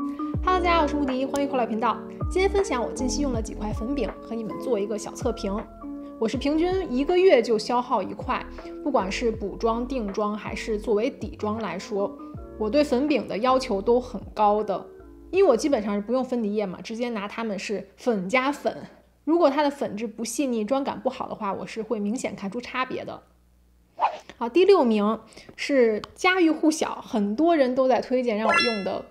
Hello， 大家好，我是穆迪，欢迎回来频道。今天分享我近期用了几块粉饼，和你们做一个小测评。我是平均1个月就消耗1块，不管是补妆、定妆还是作为底妆来说，我对粉饼的要求都很高的。因为我基本上是不用粉底液嘛，直接拿它们是粉加粉。如果它的粉质不细腻，妆感不好的话，我是会明显看出差别的。好，第6名是家喻户晓，很多人都在推荐让我用的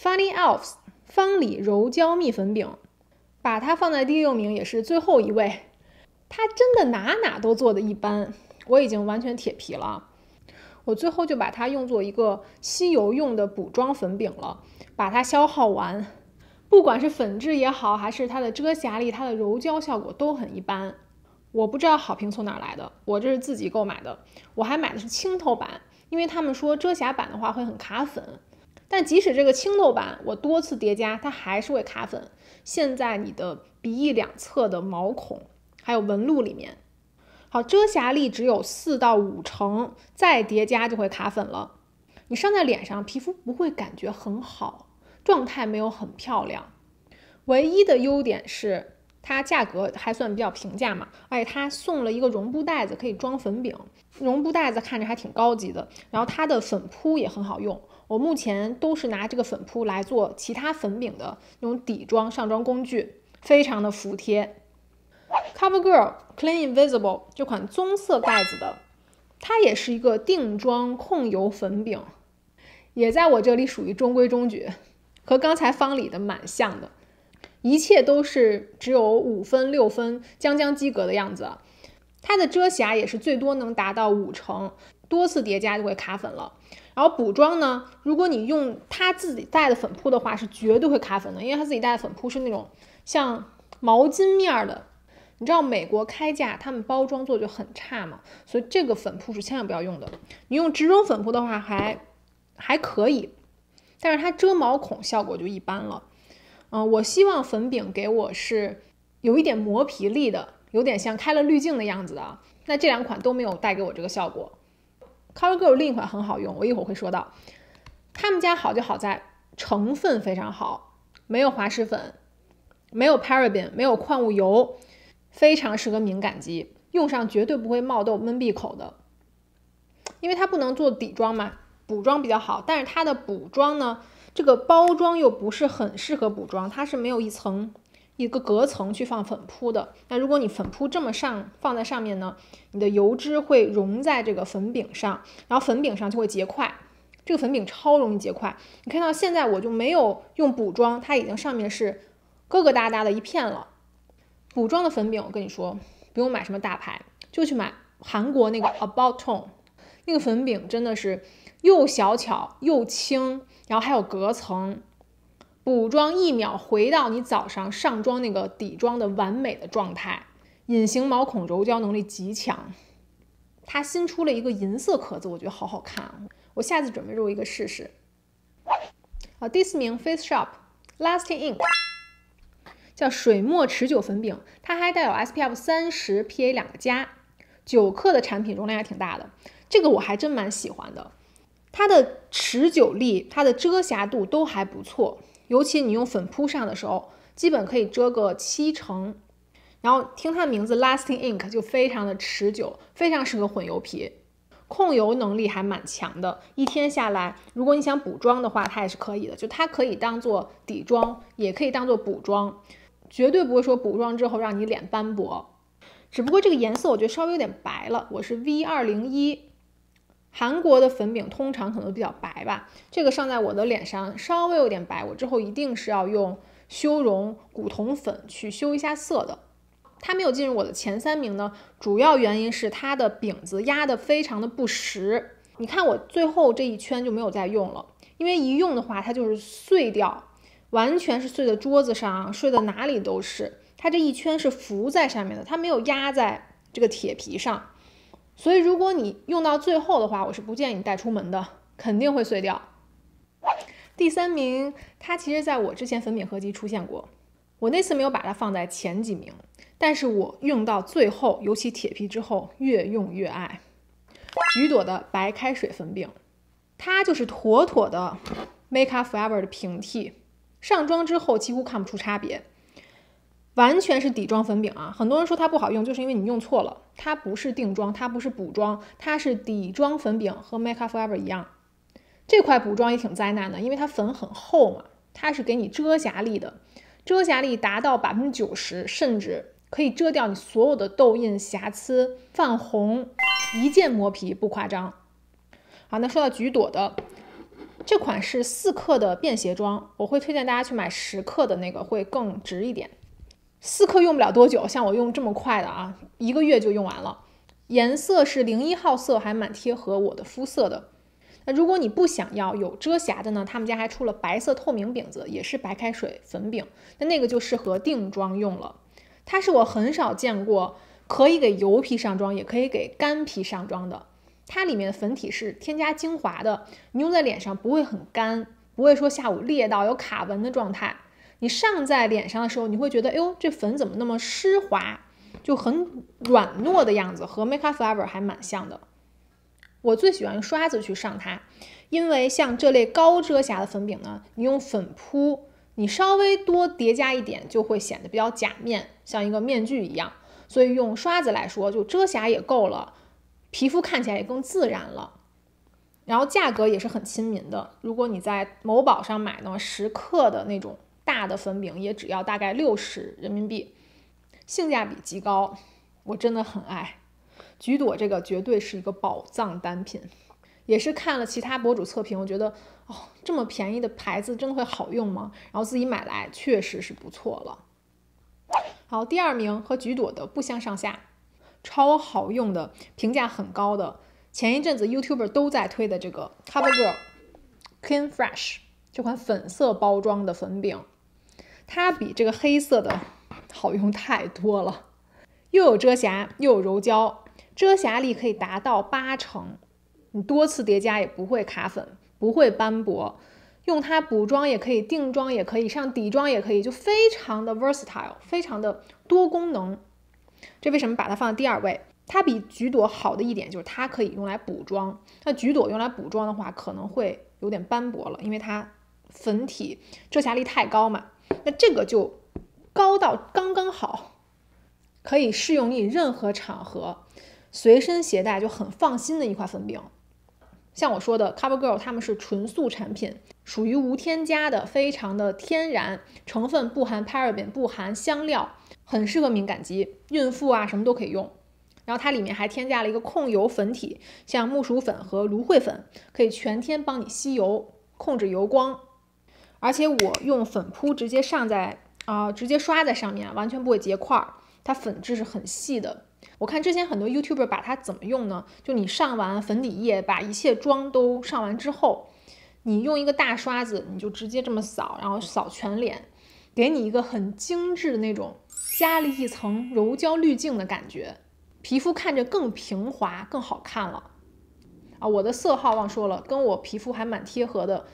Funny Elves 方里柔焦蜜粉饼，把它放在第6名也是最后一位。它真的哪都做的一般，我已经完全铁皮了。我最后就把它用作一个吸油用的补妆粉饼了，把它消耗完。不管是粉质也好，还是它的遮瑕力、它的柔焦效果都很一般。我不知道好评从哪来的，我这是自己购买的，我还买的是清透版，因为他们说遮瑕版的话会很卡粉，但即使这个清透版我多次叠加，它还是会卡粉，陷在你的鼻翼两侧的毛孔还有纹路里面。好，遮瑕力只有4到5成，再叠加就会卡粉了。你上在脸上，皮肤不会感觉很好，状态没有很漂亮。唯一的优点是它价格还算比较平价嘛，而且它送了一个绒布袋子，可以装粉饼。绒布袋子看着还挺高级的，然后它的粉扑也很好用。我目前都是拿这个粉扑来做其他粉饼的那种底妆上妆工具，非常的服帖。CoverGirl Clean Invisible 这款棕色盖子的，它也是一个定妆控油粉饼，也在我这里属于中规中矩，和刚才方里的蛮像的。一切都是只有5分6分将及格的样子。它的遮瑕也是最多能达到5成，多次叠加就会卡粉了。然后补妆呢，如果你用它自己带的粉扑的话，是绝对会卡粉的，因为它自己带的粉扑是那种像毛巾面的。你知道美国开价他们包装做就很差嘛，所以这个粉扑是千万不要用的。你用植绒粉扑的话还可以，但是它遮毛孔效果就一般了。我希望粉饼给我是有一点磨皮力的，有点像开了滤镜的样子的。那这2款都没有带给我这个效果。CoverGirl 另一款很好用，我一会儿会说到。他们家好就好在成分非常好，没有滑石粉，没有 paraben， 没有矿物油，非常适合敏感肌，用上绝对不会冒痘闷闭口的。因为它不能做底妆嘛，补妆比较好，但是它的补妆呢，这个包装又不是很适合补妆，它是没有一个隔层去放粉扑的。那如果你粉扑这么放在上面呢，你的油脂会溶在这个粉饼上，然后粉饼上就会结块，这个粉饼超容易结块。你看到现在我就没有用补妆，它已经上面是疙疙瘩瘩的一片了。补妆的粉饼我跟你说不用买什么大牌，就去买韩国那个 About Tone， 那个粉饼真的是又小巧又轻，然后还有隔层，补妆1秒回到你早上上妆那个底妆的完美的状态，隐形毛孔柔焦能力极强。它新出了一个银色壳子，我觉得好好看，我下次准备入一个试试。第4名 Face Shop Lasting Ink 叫水墨持久粉饼，它还带有 SPF 30 PA 2+， 9克的产品容量还挺大的，这个我还真蛮喜欢的。它的持久力、它的遮瑕度都还不错，尤其你用粉扑上的时候，基本可以遮个7成。然后听它的名字 Lasting Ink 就非常的持久，非常适合混油皮，控油能力还蛮强的。一天下来，如果你想补妆的话，它也是可以的，就它可以当做底妆，也可以当做补妆，绝对不会说补妆之后让你脸斑驳。只不过这个颜色我觉得稍微有点白了，我是 V201。韩国的粉饼通常可能比较白吧，这个上在我的脸上稍微有点白，我之后一定是要用修容古铜粉去修一下色的。它没有进入我的前3名呢，主要原因是它的饼子压得非常的不实。你看我最后这一圈就没有再用了，因为一用的话它就是碎掉，完全是碎在桌子上，碎的哪里都是。它这一圈是浮在上面的，它没有压在这个铁皮上。所以如果你用到最后的话，我是不建议你带出门的，肯定会碎掉。第3名，它其实在我之前粉饼合集出现过，我那次没有把它放在前几名，但是我用到最后，尤其铁皮之后，越用越爱。橘朵的白开水粉饼，它就是妥妥的 Make Up Forever 的平替。上妆之后几乎看不出差别，完全是底妆粉饼啊！很多人说它不好用，就是因为你用错了，它不是定妆，它不是补妆，它是底妆粉饼，和 Make Up Forever 一样。这块补妆也挺灾难的，因为它粉很厚嘛，它是给你遮瑕力的，遮瑕力达到90%，甚至可以遮掉你所有的痘印、瑕疵、泛红，一键磨皮，不夸张。好，那说到橘朵的这款是4克的便携装，我会推荐大家去买10克的那个，会更值一点。4克用不了多久，像我用这么快的啊，1个月就用完了。颜色是01号色，还蛮贴合我的肤色的。那如果你不想要有遮瑕的呢，他们家还出了白色透明饼子，也是白开水粉饼，那个就适合定妆用了。它是我很少见过可以给油皮上妆，也可以给干皮上妆的。它里面的粉体是添加精华的，你用在脸上不会很干，不会说下午裂到有卡纹的状态。你上在脸上的时候，你会觉得，哎呦，这粉怎么那么湿滑，就很软糯的样子，和 Make Up Forever 还蛮像的。我最喜欢用刷子去上它，因为像这类高遮瑕的粉饼呢，你用粉扑，你稍微多叠加一点就会显得比较假面，像一个面具一样。所以用刷子来说，就遮瑕也够了，皮肤看起来也更自然了，然后价格也是很亲民的。如果你在某宝上买呢，10克的那种大的粉饼也只要大概60人民币，性价比极高，我真的很爱。橘朵这个绝对是一个宝藏单品，也是看了其他博主测评，我觉得这么便宜的牌子真的会好用吗？然后自己买来确实是不错了。好，第2名和橘朵的不相上下，超好用的，评价很高的，前一阵子 YouTuber 都在推的这个 CoverGirl Clean Fresh 这款粉色包装的粉饼，它比这个黑色的好用太多了，又有遮瑕又有柔焦，遮瑕力可以达到80%，你多次叠加也不会卡粉，不会斑驳，用它补妆也可以，定妆也可以，上底妆也可以，就非常的 versatile， 非常的多功能。这为什么把它放在第2位？它比橘朵好的一点就是它可以用来补妆，那橘朵用来补妆的话可能会有点斑驳了，因为它粉体遮瑕力太高嘛，那这个就高到刚刚好，可以适用于任何场合，随身携带就很放心的一块粉饼。像我说的 CoverGirl 他们是纯素产品，属于无添加的，非常的天然，成分不含 paraben， 不含香料，很适合敏感肌，孕妇啊什么都可以用。然后它里面还添加了一个控油粉体，像木薯粉和芦荟粉，可以全天帮你吸油，控制油光。而且我用粉扑直接上在直接刷在上面，完全不会结块，它粉质是很细的。我看之前很多 YouTuber 把它怎么用呢？就你上完粉底液，把一切妆都上完之后，你用一个大刷子，你就直接这么扫，然后扫全脸，给你一个很精致的那种加了一层柔焦滤镜的感觉，皮肤看着更平滑更好看了。我的色号忘说了，跟我皮肤还蛮贴合的，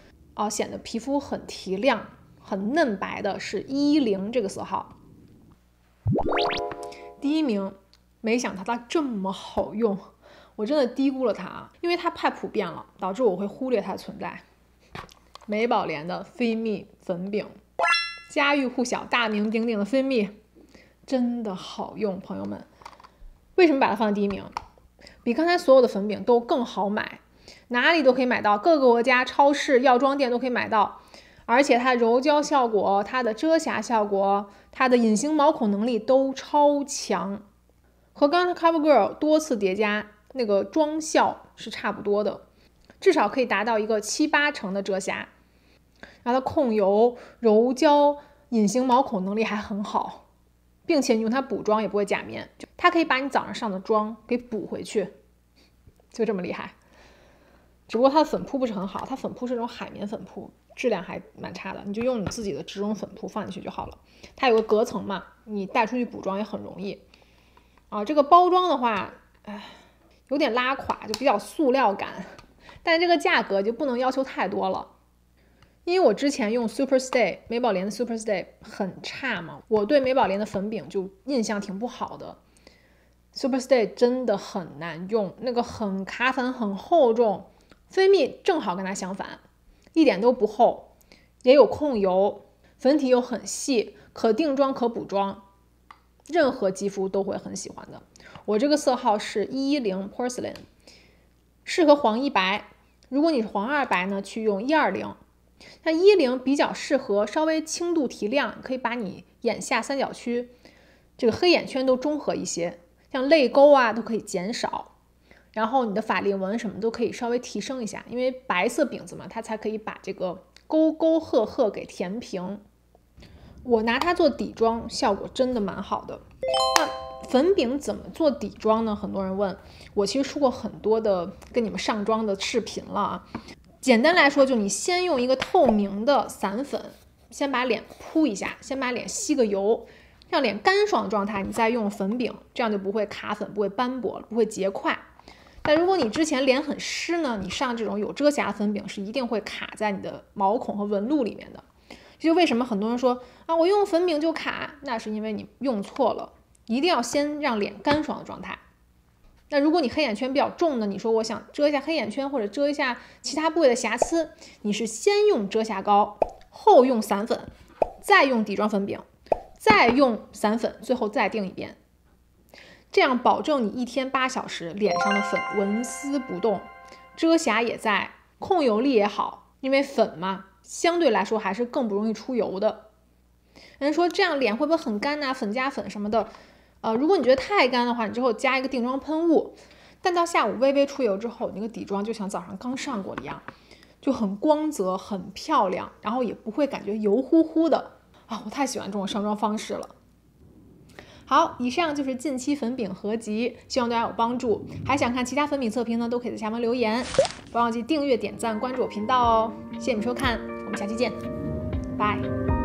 显得皮肤很提亮很嫩白的是10这个色号。第1名，没想到它这么好用，我真的低估了它，因为它太普遍了，导致我会忽略它的存在。美宝莲的飞蜜粉饼，家喻户晓大名鼎鼎的飞蜜，真的好用，朋友们。为什么把它放在第1名？比刚才所有的粉饼都更好买，哪里都可以买到，各个国家超市药妆店都可以买到，而且它柔焦效果，它的遮瑕效果，它的隐形毛孔能力都超强，和刚才 CoverGirl 多次叠加那个妆效是差不多的，至少可以达到一个7-8成的遮瑕，然后它控油、柔焦、隐形毛孔能力还很好，并且你用它补妆也不会假面，它可以把你早上上的妆给补回去，就这么厉害。只不过它的粉扑不是很好，它粉扑是那种海绵粉扑，质量还蛮差的，你就用你自己的植绒粉扑放进去就好了。它有个隔层嘛，你带出去补妆也很容易。这个包装的话，有点拉垮，就比较塑料感，但这个价格就不能要求太多了。因为我之前用 Superstay 美宝莲的 Superstay 很差嘛，我对美宝莲的粉饼就印象挺不好的。Superstay 真的很难用，那个很卡粉很厚重，飞蜜正好跟它相反，一点都不厚，也有控油，粉体又很细，可定妆可补妆，任何肌肤都会很喜欢的。我这个色号是110 Porcelain， 适合黄一白。如果你是黄二白呢，去用120。那110比较适合稍微轻度提亮，可以把你眼下三角区这个黑眼圈都中和一些，像泪沟啊都可以减少，然后你的法令纹什么都可以稍微提升一下，因为白色饼子嘛，它才可以把这个沟沟壑壑给填平。我拿它做底妆，效果真的蛮好的。那粉饼怎么做底妆呢？很多人问我，其实出过很多的跟你们上妆的视频了啊。简单来说，就你先用一个透明的散粉，先把脸铺一下，先把脸吸个油，让脸干爽的状态，你再用粉饼，这样就不会卡粉，不会斑驳了，不会结块。但如果你之前脸很湿呢，你上这种有遮瑕粉饼是一定会卡在你的毛孔和纹路里面的。这就为什么很多人说啊，我用粉饼就卡，那是因为你用错了，一定要先让脸干爽的状态。那如果你黑眼圈比较重呢，你说我想遮一下黑眼圈或者遮一下其他部位的瑕疵，你是先用遮瑕膏，后用散粉，再用底妆粉饼，再用散粉，最后再定一遍。这样保证你1天8小时脸上的粉纹丝不动，遮瑕也在，控油力也好，因为粉嘛，相对来说还是更不容易出油的。人说这样脸会不会很干啊？粉加粉什么的，如果你觉得太干的话，你之后加一个定妆喷雾，但到下午微微出油之后，你那个底妆就像早上刚上过的一样，就很光泽，很漂亮，然后也不会感觉油乎乎的啊！我太喜欢这种上妆方式了。好，以上就是近期粉饼合集，希望对大家有帮助。还想看其他粉饼测评呢，都可以在下方留言，不要忘记订阅、点赞、关注我频道哦。谢谢你们收看，我们下期见，拜。